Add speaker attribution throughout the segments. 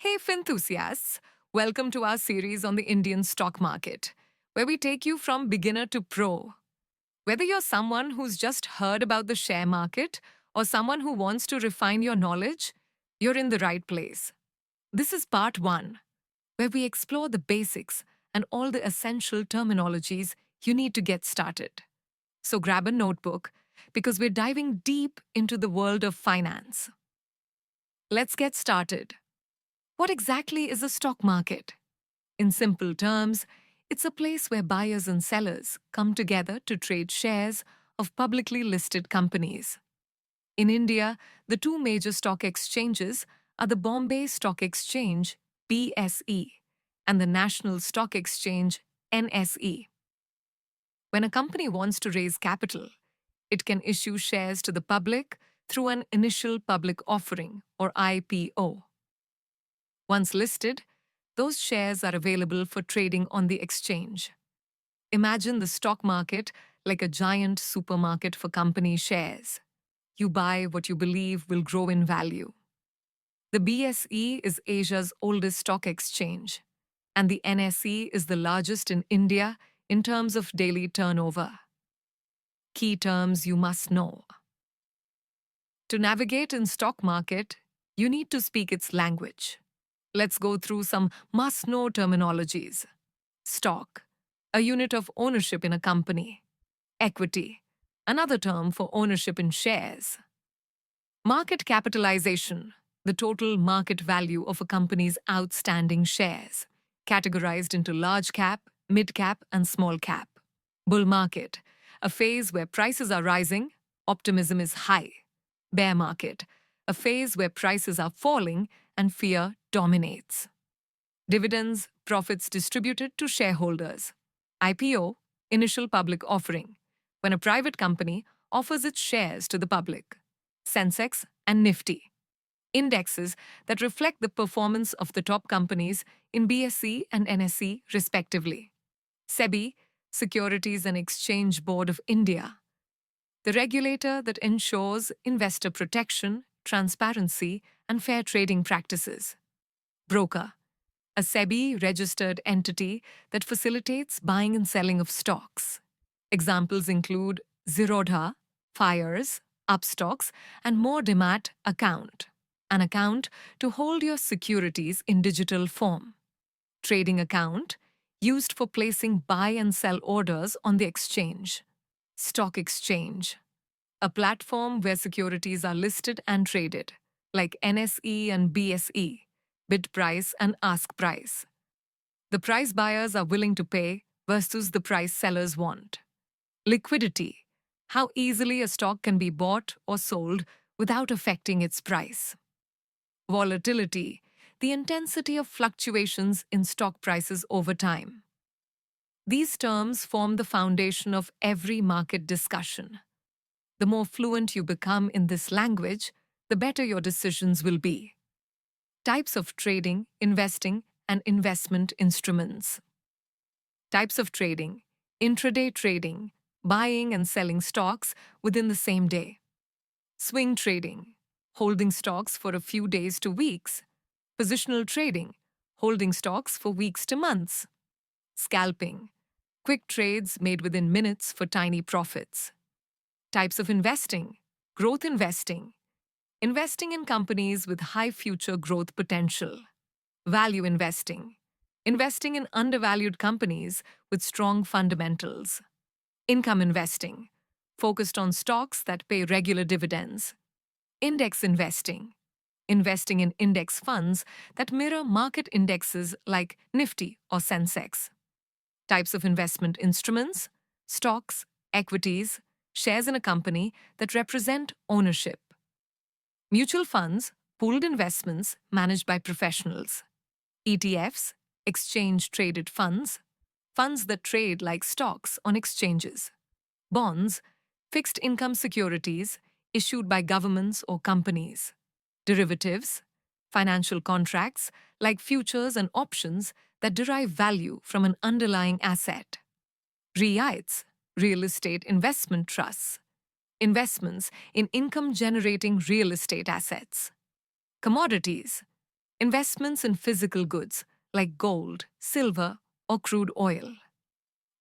Speaker 1: Hey, Finthusiasts! Welcome to our series on the Indian stock market, where we take you from beginner to pro. Whether you're someone who's just heard about the share market or someone who wants to refine your knowledge, you're in the right place. This is part one, where we explore the basics and all the essential terminologies you need to get started. So grab a notebook because we're diving deep into the world of finance. Let's get started. What exactly is a stock market? In simple terms, it's a place where buyers and sellers come together to trade shares of publicly listed companies. In India, the two major stock exchanges are the Bombay Stock Exchange, BSE, and the National Stock Exchange, NSE. When a company wants to raise capital, it can issue shares to the public through an initial public offering, or IPO. Once listed, those shares are available for trading on the exchange. Imagine the stock market like a giant supermarket for company shares. You buy what you believe will grow in value. The BSE is Asia's oldest stock exchange, and the NSE is the largest in India in terms of daily turnover. Key terms you must know. To navigate in stock market, you need to speak its language. Let's go through some must-know terminologies. Stock, a unit of ownership in a company. Equity, another term for ownership in shares. Market capitalization, the total market value of a company's outstanding shares, categorized into large cap, mid cap, and small cap. Bull market, a phase where prices are rising, optimism is high. Bear market, a phase where prices are falling and fear dominates. Dividends, profits distributed to shareholders. IPO, initial public offering, when a private company offers its shares to the public. Sensex and Nifty, indexes that reflect the performance of the top companies in BSE and NSE respectively. SEBI, Securities and Exchange Board of India, the regulator that ensures investor protection, transparency, and fair trading practices. Broker, a SEBI-registered entity that facilitates buying and selling of stocks. Examples include Zerodha, Fires, Upstocks, and More Demat account, an account to hold your securities in digital form. Trading account, used for placing buy and sell orders on the exchange. Stock exchange, a platform where securities are listed and traded, like NSE and BSE, bid price and ask price. The price buyers are willing to pay versus the price sellers want. Liquidity, how easily a stock can be bought or sold without affecting its price. Volatility, the intensity of fluctuations in stock prices over time. These terms form the foundation of every market discussion. The more fluent you become in this language, the better your decisions will be. Types of trading, investing, and investment instruments. Types of trading: intraday trading, buying and selling stocks within the same day. Swing trading, holding stocks for a few days to weeks. Positional trading, holding stocks for weeks to months. Scalping, quick trades made within minutes for tiny profits. Types of investing: growth investing, investing in companies with high future growth potential. Value investing, investing in undervalued companies with strong fundamentals. Income investing, focused on stocks that pay regular dividends. Index investing, investing in index funds that mirror market indexes like Nifty or Sensex. Types of investment instruments: stocks, equities, shares in a company that represent ownership. Mutual funds, pooled investments managed by professionals. ETFs, exchange-traded funds, funds that trade like stocks on exchanges. Bonds, fixed income securities issued by governments or companies. Derivatives, financial contracts like futures and options that derive value from an underlying asset. REITs, real estate investment trusts, investments in income-generating real estate assets. Commodities, Investments in physical goods like gold, silver, or crude oil.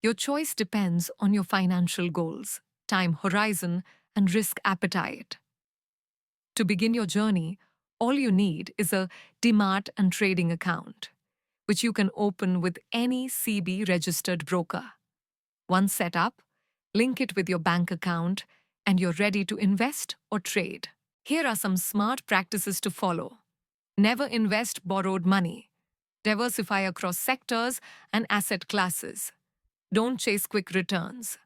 Speaker 1: Your choice depends on your financial goals, time horizon, and risk appetite. To begin your journey, all you need is a demat and trading account, which you can open with any CB registered broker. Once set up, link it with your bank account, and you're ready to invest or trade. Here are some smart practices to follow. Never invest borrowed money. Diversify across sectors and asset classes. Don't chase quick returns.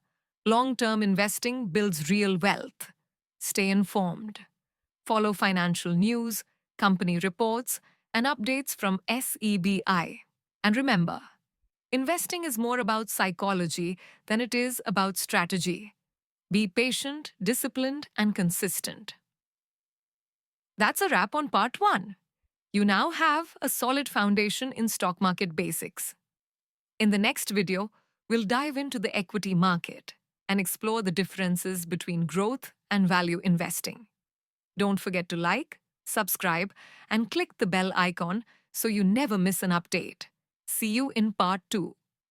Speaker 1: Long-term investing builds real wealth. Stay informed. Follow financial news, company reports, and updates from SEBI. And remember, investing is more about psychology than it is about strategy. Be patient, disciplined, and consistent. That's a wrap on part 1. You now have a solid foundation in stock market basics. In the next video, we'll dive into the equity market and explore the differences between growth and value investing. Don't forget to like, subscribe, and click the bell icon so you never miss an update. See you in part 2.